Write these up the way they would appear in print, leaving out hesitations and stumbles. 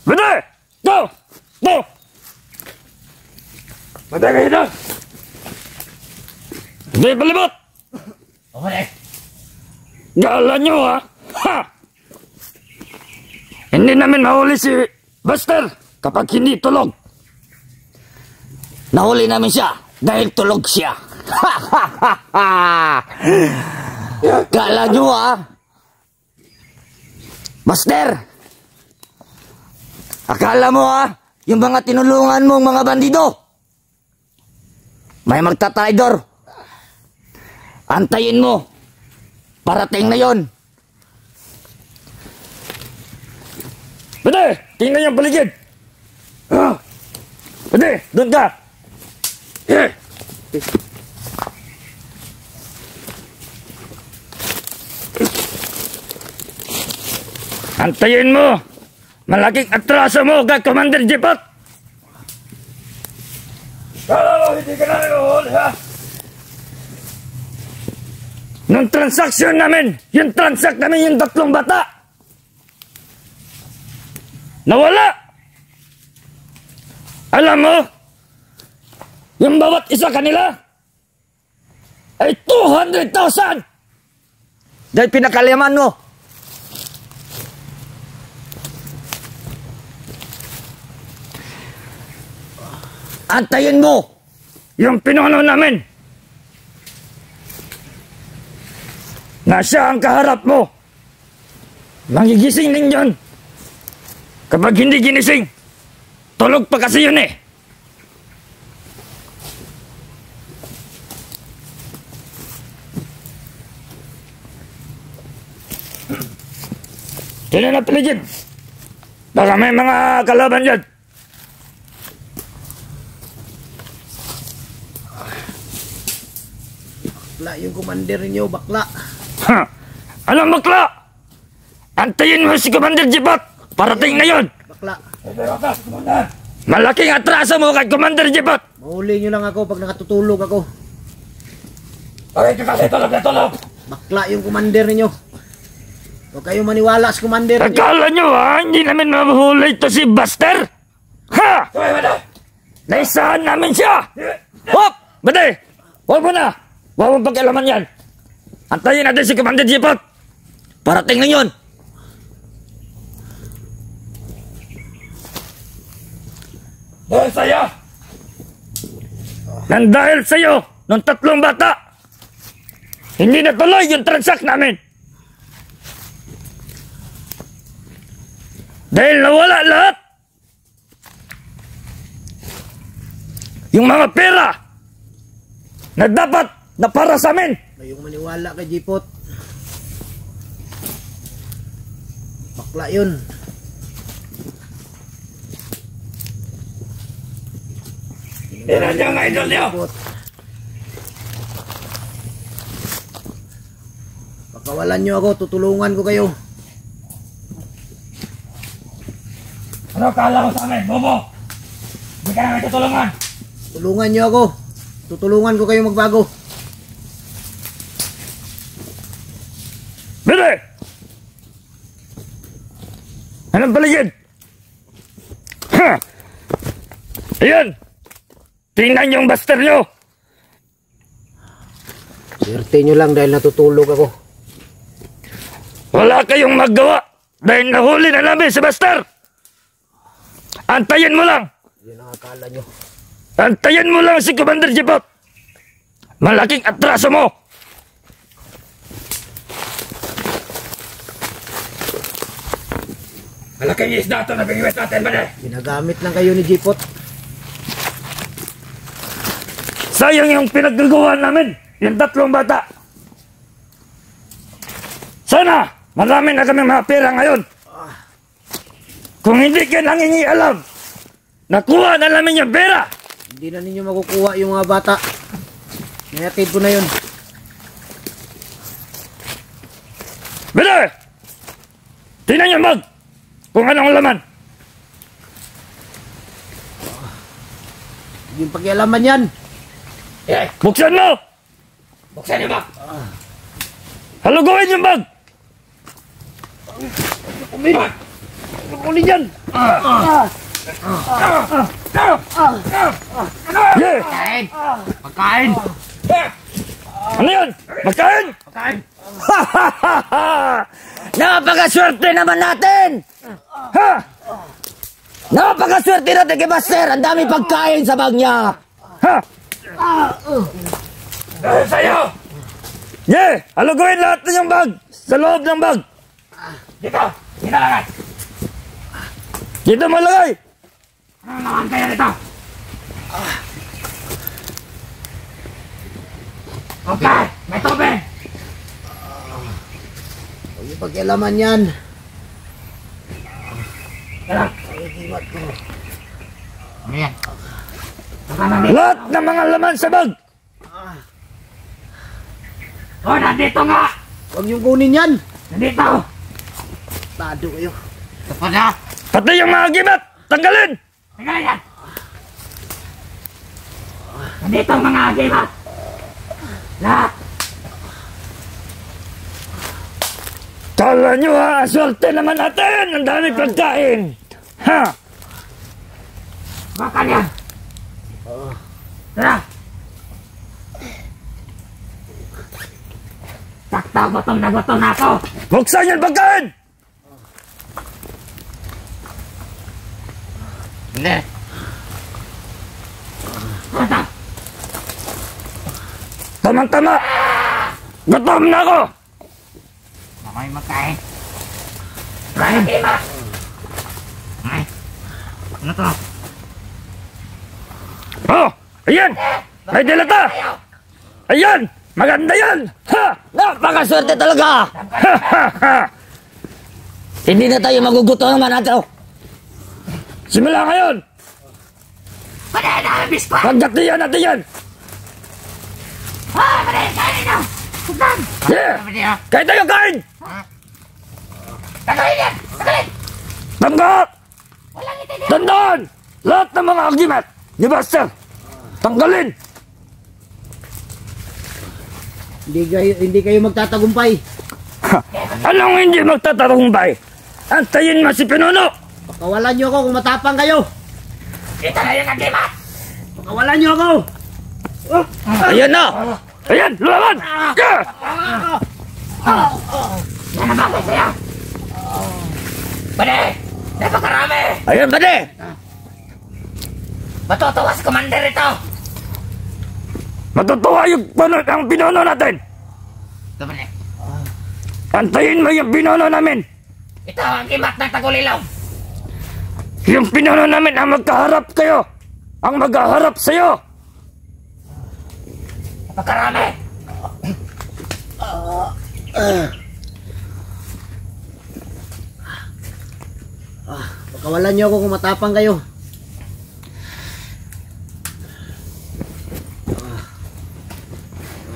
Berde! Go! Go! Patay kayo doon! Hindi palibot! Okay. Gala nyo ha! Ha! Hindi namin mahuli si Buster kapag hindi tulog. Nahuli namin siya dahil tulog siya. Ha ha ha ha! Gala nyo ha! Buster! Akala mo ha, yung mga tinulungan mong mga bandido, may magta-traidor. Antayin mo. Parating na yon. Pwede, tingnan yung paligid. Pwede, doon ka. Antayin mo. Malaking atraso mo kay Commander Jipot. Kala mo, hindi ka na nahuli, ha? Nung transaksyon namin, yung transact namin yung 3 bata. Nawala. Alam mo, yung bawat isa kanila ay 200,000. Dahil pinakalaman mo. Antayin mo yung pinuno namin na siya ang kaharap mo. Magigising din yun. Kapag hindi ginising, tulog pa kasi yun eh. Sino na paligid? Baka may mga kalaban dyan. Bakla yung commander niyo, bakla. Ha? Anong bakla? Antayin mo si Commander Jipot. Parating na yun. Bakla. Malaking atraso mo kay Commander Jipot. Mahuli nyo lang ako pag nakatutulog ako. Okay, kasi tulog na tulog. Bakla yung commander niyo. Huwag kayo maniwala sa commander niyo. Akala nyo ha, hindi namin mahuhuli ito si Buster? Ha? Naisahan namin siya. Hop! Bade! Huwag mo na. Huwag mong pagkailaman yan. Antayin natin si Commander Jipot. Parating na yun. Dahil sa'yo. Nang dahil sa'yo, nung 3 bata, hindi natuloy yung transact namin. Dahil nawala lahat. Yung mga pera na dapat na para sa amin. Kayong maniwala kay Jipot. Bakla yun. Yan ang idol niyo. Pakawalan nyo ako, tutulungan ko kayo. Ano kala ko sa amin, bobo? Hindi ka namin tutulungan. Tulungan nyo ako. Tutulungan ko kayo magbago. Bili! Anong paligid? Ha! Ayan! Tingnan yung Buster nyo! Swerte nyo lang dahil natutulog ako. Wala kayong magawa dahil nahuli na namin si Buster! Antayin mo lang! Yun ang akala nyo. Antayin mo lang si Commander Jipot! Malaking atraso mo! Malaking isda ito na biniwet natin ba na? Ginagamit lang kayo ni Jipot. Sayang yung pinaggagawa namin, yung 3 bata. Sana, marami na kami mga pera ngayon. Kung hindi ka nangingialam, nakuha na namin yung pera. Hindi na ninyo makukuha yung mga bata. Nayatid ko na yun. Bili! Tingnan yung bag kung anong laman. Yung pakialaman yan. Buksan mo! Buksan niyo ba? Haluguin yung bag! Kunin yan. Yeah! Pagkain! Pagkain! Ano yan? Magkain? Pagkain! Napakaswerte naman natin. Ha? Napakaswerte natin kay Master. Ang dami pagkain sa bag niya. Ha? Sa'yo! Yeah! Haluguin lahat ng yung bag! Sa loob ng bag! Dito! Hinalagay! Dito mo lagay! Ano naman kayo nito? Okay! May tubig! Huwag yung pakialaman yan. Ano yan? Lahat ng mga laman sa bag! Oh, nandito nga! Huwag niyong kunin yan. Nandito! Tado kayo. Tapos na! Pati yung mga gibat! Tanggalin! Tingnan yan! Nandito ang mga agimat! Lahat! Kala nyo ha, aswerte naman natin! Ang dami pagkain! Ha? Bakal yan! Tara! Sakta, gutom na ako! Buksan yung pagkain! Hindi! Tata! Tamang-tama! Gutom na ako! Ako'y magkain! Kain! Ay! Ano to? Oh! Ayan! May dilata! Ayan! Maganda yan! Ha! Napakaswerte talaga. Ha! Ha! Ha! Hindi na tayo magugutom naman natin. Simula ngayon! Pwede na! Bispa! Pagdatiyan natin yan! Ah! Pwede! Kain nyo! Sugdan! Yeah! Pwede nyo! Kain tayo, kain! Tagalin yan! Tagalin! Tanggap! Walang itinit! Tandaan! Lahat ng mga agimat ni Buster! Tanggalin! Hindi kayo magtatagumpay. Ha! Anong hindi magtatarumbay? Antayin mo si Pinuno! Pakawalan niyo ako kung matapang kayo. Dito na yung agimat! Pakawalan niyo ako. Ayan na! Ayan! Lumaban! Yeah! Yan ang bagay sa'yo! Pwede! Napakarami! Ayan, pwede! Matutuwa si Commander ito! Matutuwa yung ang Pinuno natin! Ito pwede! Antayin mo yung Pinuno namin! Ito ang agimat ng Tagulilong! Yung Pinuno namin ang magkaharap kayo! Ang maghaharap sa'yo! Napakarami! Pakawalan niyo ako kung matapang kayo.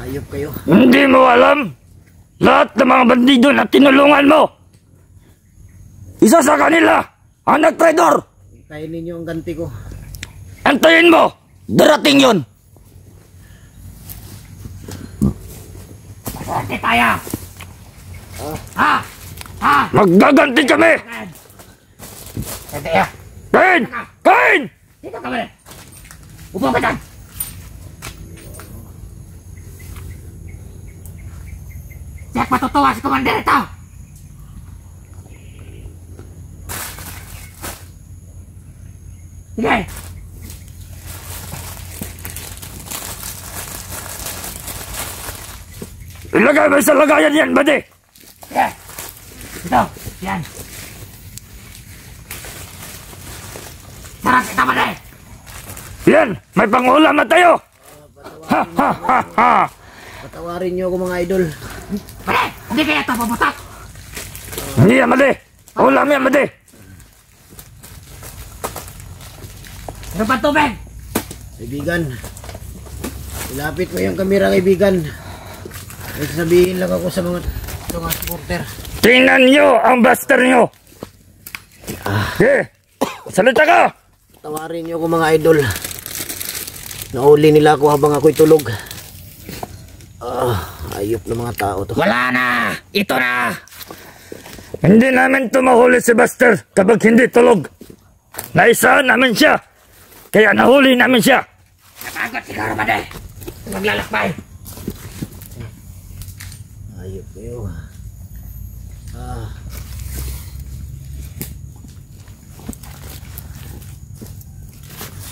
Ayop kayo. Hindi mo alam! Lahat ng mga bandido na tinulungan mo! Isa sa kanila! Ang nag-traidor! Kainin niyo ang ganti ko. Antayin mo! Darating yun! Maswerte tayo! Ha! Ha! Maggaganti kami! Hindi ya! Kain! Kain! Dito ka muna! Upo ka dyan! Siyak matutuwa si Commander ito! Sige! Ilagay mo sa lagayan yan, bade! Sige! Ito! Yan! Sarap kita ba na Yan! May pangulam na tayo! Ha ha ha ha! Patawarin niyo ako mga idol. Pare! Hindi kaya ito puputok! Hindi yan, bade! Ulam yan, bade! Ano pa tubig? Kaibigan. Ilapit mo yung kamera, kaibigan. May sabihin lang ako sa mga supporter. Tingnan nyo ang Buster nyo! Okay! Salita ka! Tawarin niyo ako mga idol. Nahuli nila ako habang ako'y tulog. Ayop ng mga tao to. Wala na! Ito na! Hindi namin tumahuli si Buster kapag hindi tulog. Naisahan namin siya. Kaya nahuli namin siya. Napagod siguro ba de? Maglalakbay. Ayop kayo.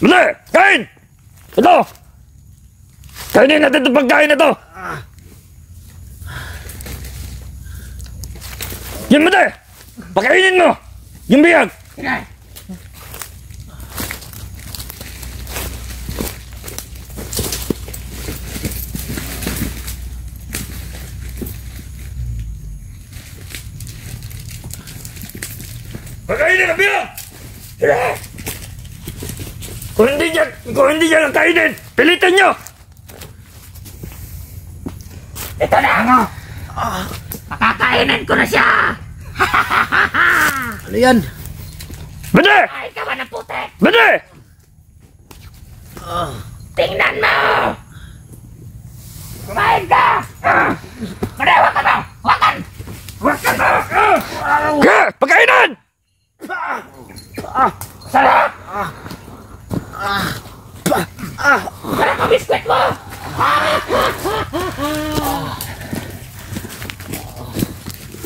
Bale! Kain! Ito! Kainin natin itong pagkain na ito! Yan mo de! Pakainin mo! Yung biyag! Sige! Pakainin ang biyag! Sige! Kung hindi niya kainin, pilitin nyo! Ito na ako! Pakakainin ko na siya! Ano yan? Bade! Ay, ka ba ng putik? Bade! Tingnan mo! Kumain ka! Bade, wakan mo! Wakan! Wakan mo! Kaya! Pakainin! Sarap! Sarap ang biskwit mo!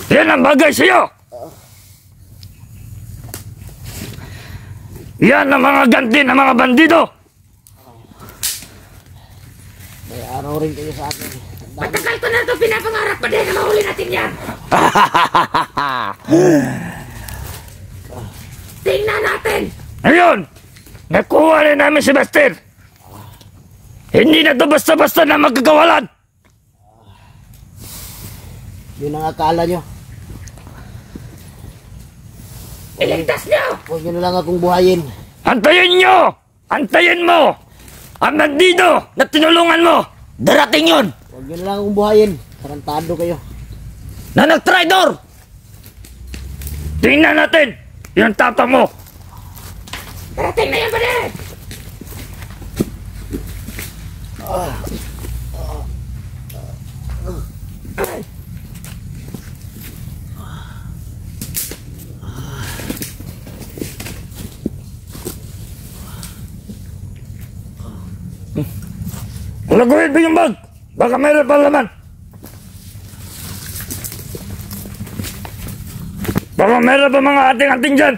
Yan ang bagay sa'yo! Yan ang mga ganti ng mga bandido! May araw rin kayo sa akin. Matagal ko na ito pinapangarap pa din na mahuli natin yan! Tingnan natin! Ngayon, nakuha na namin si Buster! Hindi na ito basta-basta na magkakawalan! Yun ang akala nyo. Iligtas niyo! Huwag nyo na lang akong buhayin. Antayin nyo! Antayin mo! Ang bandido na tinulungan mo! Darating yun! Huwag nyo na lang akong buhayin. Tarantado kayo. Na nag-tridor! Tingnan natin yung tapang mo! Darating na yan, Bade! Laguhin mo yung bag! Baka mayroon pa laman! Baka mayroon pa mga ating-ating dyan!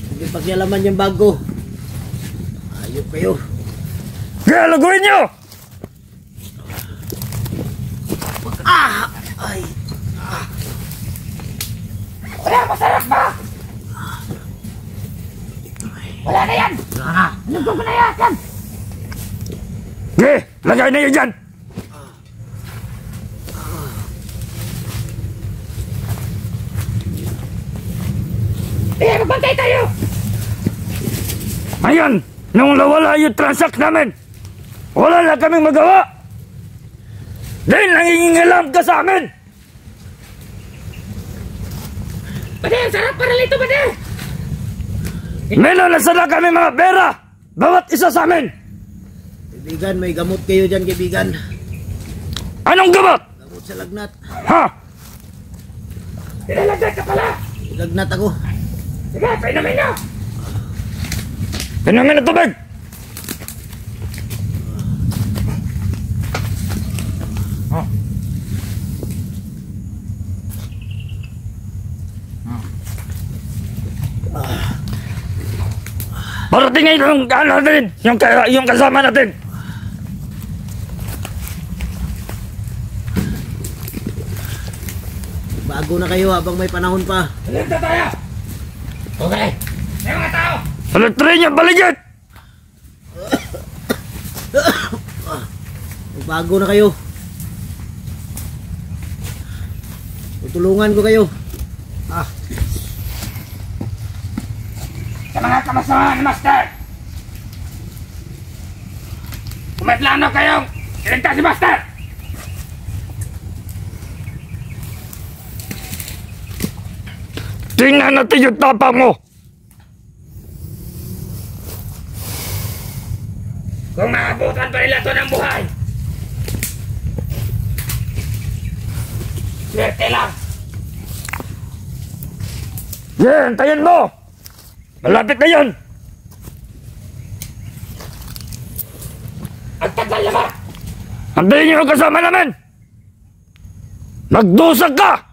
Hindi pakialaman yung bago. Ayop kayo. Kaya laguhin nyo! Ay. Wala, masarap ba? Wala na yan! Wala na! Anong ko na yan? Okay, lagay na yun dyan! Magbantay tayo! Ngayon, nung nawala yung transact namin, wala na kaming magawa! Dahil nangingilam ka sa amin! Bade, ang sarap para lito, Bade! Meron na sana kami mga pera! Bawat isa sa amin! Kaibigan, may gamot kayo dyan, kaibigan. Anong gamot? Gamot sa lagnat. Ha? Nilalagay ka pala! Lagnat ako. Sige, painumin nyo! Pinumin na tubig! Parating ngayon yung ano natin, yung kasama natin. Bago na kayo habang may panahon pa. Alerta tayo! Okay! May mga tao! Alatrin niya, baligid! Bago na kayo. Tutulungan ko kayo. Sa mga kamasama ni Master! Kung may plano kayong iligtas si Master! Tingnan natin yung tapang mo. Kung maabutan pa nila to ng buhay. Swerte lang. Yan, tayin mo. Malapit na yun. Ang tagal naman. Antayin niyo yung kasama namin. Magdusag ka.